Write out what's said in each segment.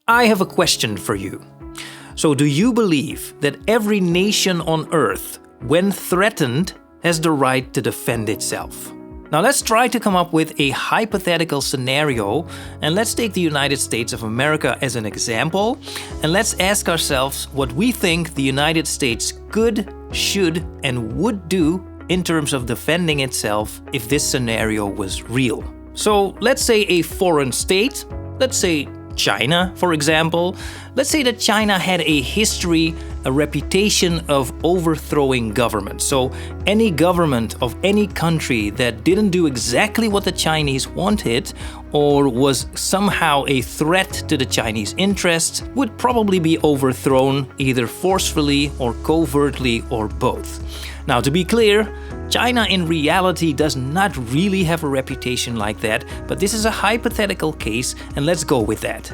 I have a question for you. So, do you believe that every nation on Earth, when threatened, has the right to defend itself? Now let's try to come up with a hypothetical scenario, and let's take the United States of America as an example, and let's ask ourselves what we think the United States could, should, and would do in terms of defending itself if this scenario was real. So let's say a foreign state, let's say China, for example. Let's say that China had a history, a reputation of overthrowing governments. So any government of any country that didn't do exactly what the Chinese wanted or was somehow a threat to the Chinese interests would probably be overthrown either forcefully or covertly or both. Now, to be clear, China in reality does not really have a reputation like that, but this is a hypothetical case, and let's go with that.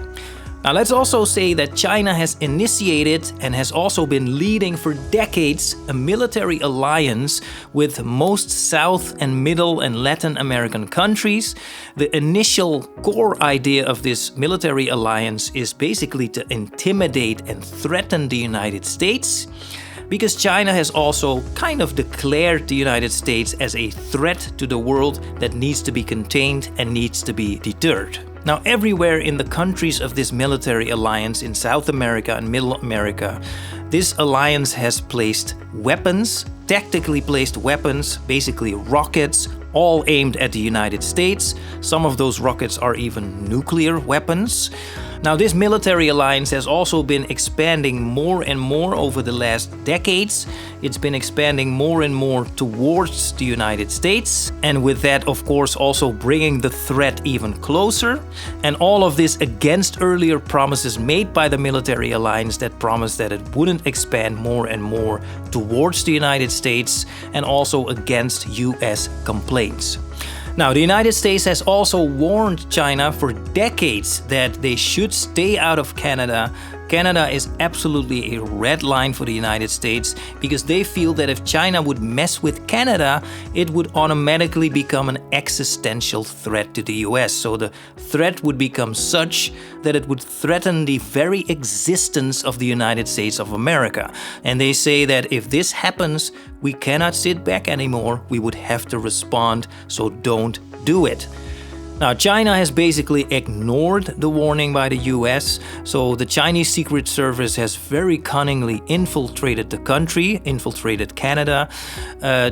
Now, let's also say that China has initiated and has also been leading for decades a military alliance with most South and Middle and Latin American countries. The initial core idea of this military alliance is basically to intimidate and threaten the United States, because China has also kind of declared the United States as a threat to the world that needs to be contained and needs to be deterred. Now, everywhere in the countries of this military alliance in South America and Middle America, this alliance has placed weapons, tactically placed weapons, basically rockets, all aimed at the United States. Some of those rockets are even nuclear weapons. Now, this military alliance has also been expanding more and more over the last decades. It's been expanding more and more towards the United States, and with that, of course, also bringing the threat even closer. And all of this against earlier promises made by the military alliance that promised that it wouldn't expand more and more towards the United States, and also against US complaints. Now, the United States has also warned China for decades that they should stay out of Canada. Canada is absolutely a red line for the United States because they feel that if China would mess with Canada, it would automatically become an existential threat to the US. So the threat would become such that it would threaten the very existence of the United States of America. And they say that if this happens, we cannot sit back anymore. We would have to respond, so don't do it. Now, China has basically ignored the warning by the US, so the Chinese Secret Service has very cunningly infiltrated the country, infiltrated Canada.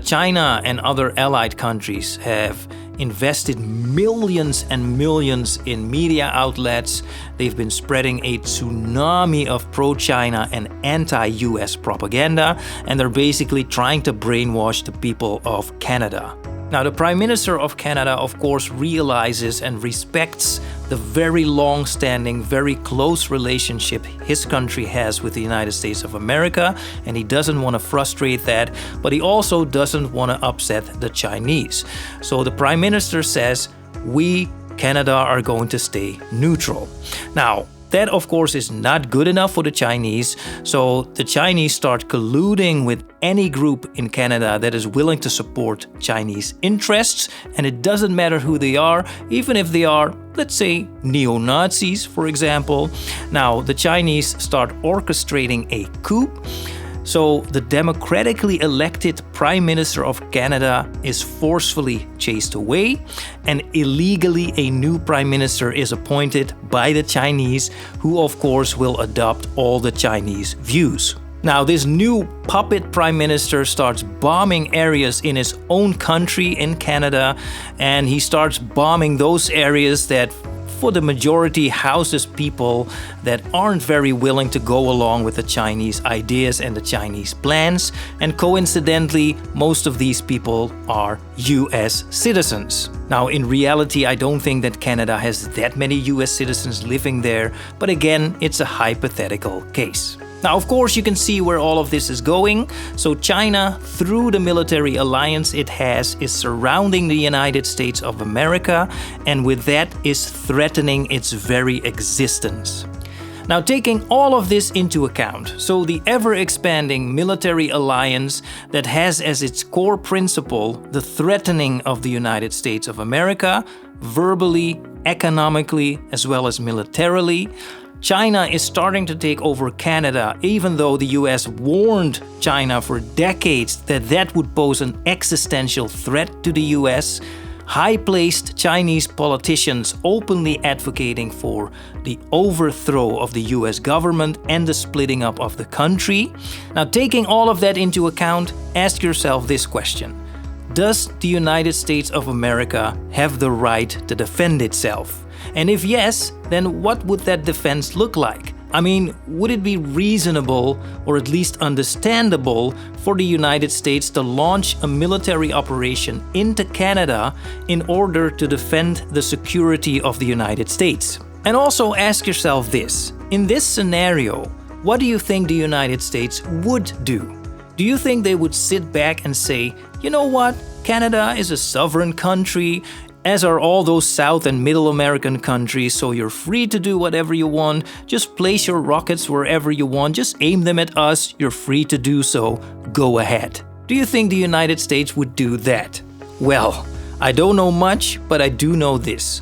China and other allied countries have invested millions and millions in media outlets. They've been spreading a tsunami of pro-China and anti-US propaganda, and they're basically trying to brainwash the people of Canada. Now, the Prime Minister of Canada, of course, realizes and respects the very long-standing, very close relationship his country has with the United States of America, and he doesn't want to frustrate that, but he also doesn't want to upset the Chinese. So the Prime Minister says, we, Canada, are going to stay neutral. Now, that, of course, is not good enough for the Chinese, so the Chinese start colluding with any group in Canada that is willing to support Chinese interests, and it doesn't matter who they are, even if they are, let's say, neo-Nazis, for example. Now, the Chinese start orchestrating a coup. So the democratically elected Prime Minister of Canada is forcefully chased away, and illegally a new Prime Minister is appointed by the Chinese, who of course will adopt all the Chinese views. Now, this new puppet Prime Minister starts bombing areas in his own country in Canada, and he starts bombing those areas that for the majority houses people that aren't very willing to go along with the Chinese ideas and the Chinese plans. And coincidentally, most of these people are US citizens. Now, in reality, I don't think that Canada has that many US citizens living there, but again, it's a hypothetical case. Now, of course, you can see where all of this is going. So China, through the military alliance it has, is surrounding the United States of America, and with that is threatening its very existence. Now, taking all of this into account, so the ever-expanding military alliance that has as its core principle the threatening of the United States of America, verbally, economically, as well as militarily, China is starting to take over Canada, even though the US warned China for decades that that would pose an existential threat to the US. High-placed Chinese politicians openly advocating for the overthrow of the US government and the splitting up of the country. Now, taking all of that into account, ask yourself this question. Does the United States of America have the right to defend itself? And if yes, then what would that defense look like? I mean, would it be reasonable, or at least understandable, for the United States to launch a military operation into Canada in order to defend the security of the United States? And also ask yourself this. In this scenario, what do you think the United States would do? Do you think they would sit back and say, you know what, Canada is a sovereign country, as are all those South and Middle American countries, so you're free to do whatever you want, just place your rockets wherever you want, just aim them at us, you're free to do so, go ahead. Do you think the United States would do that? Well, I don't know much, but I do know this.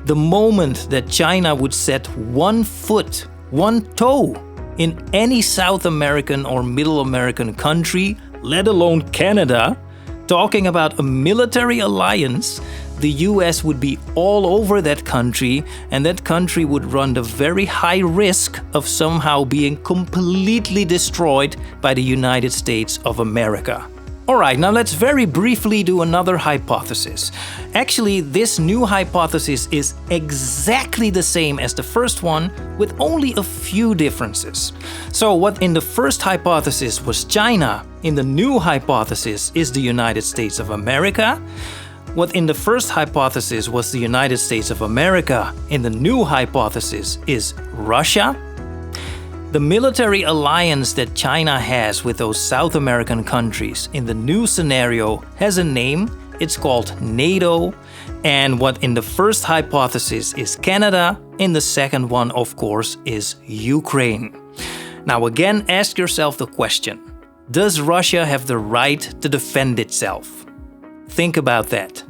The moment that China would set one foot, one toe, in any South American or Middle American country, let alone Canada, talking about a military alliance, the US would be all over that country, and that country would run the very high risk of somehow being completely destroyed by the United States of America. Alright, now let's very briefly do another hypothesis. Actually, this new hypothesis is exactly the same as the first one, with only a few differences. So what in the first hypothesis was China, in the new hypothesis is the United States of America. What in the first hypothesis was the United States of America, in the new hypothesis is Russia. The military alliance that China has with those South American countries in the new scenario has a name. It's called NATO. And what in the first hypothesis is Canada, in the second one, of course, is Ukraine. Now again, ask yourself the question. Does Russia have the right to defend itself? Think about that.